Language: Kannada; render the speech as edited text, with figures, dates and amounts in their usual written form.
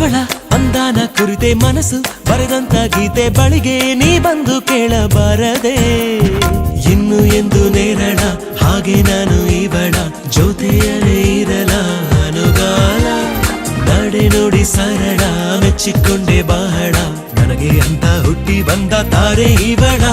ಅವಳ ಅಂದಾನ ಕುರಿತೆ ಮನಸ್ಸು ಬರೆದಂತ ಗೀತೆ ಬಳಿಗೆ ನೀ ಬಂದು ಕೇಳಬಾರದೆ ಇನ್ನು ಎಂದು ನೇರಳ ಹಾಗೆ ನಾನು ಇವಳ ಜೊತೆಯಲೇ ಇರಲ ಅನುಗಾಲ ನಡೆ ನೋಡಿ ಸರಳ ಮೆಚ್ಚಿಕೊಂಡೆ ಬಹಳ ನನಗೆ ಅಂತ ಹುಟ್ಟಿ ಬಂದ ತಾರೆ ಇವಳ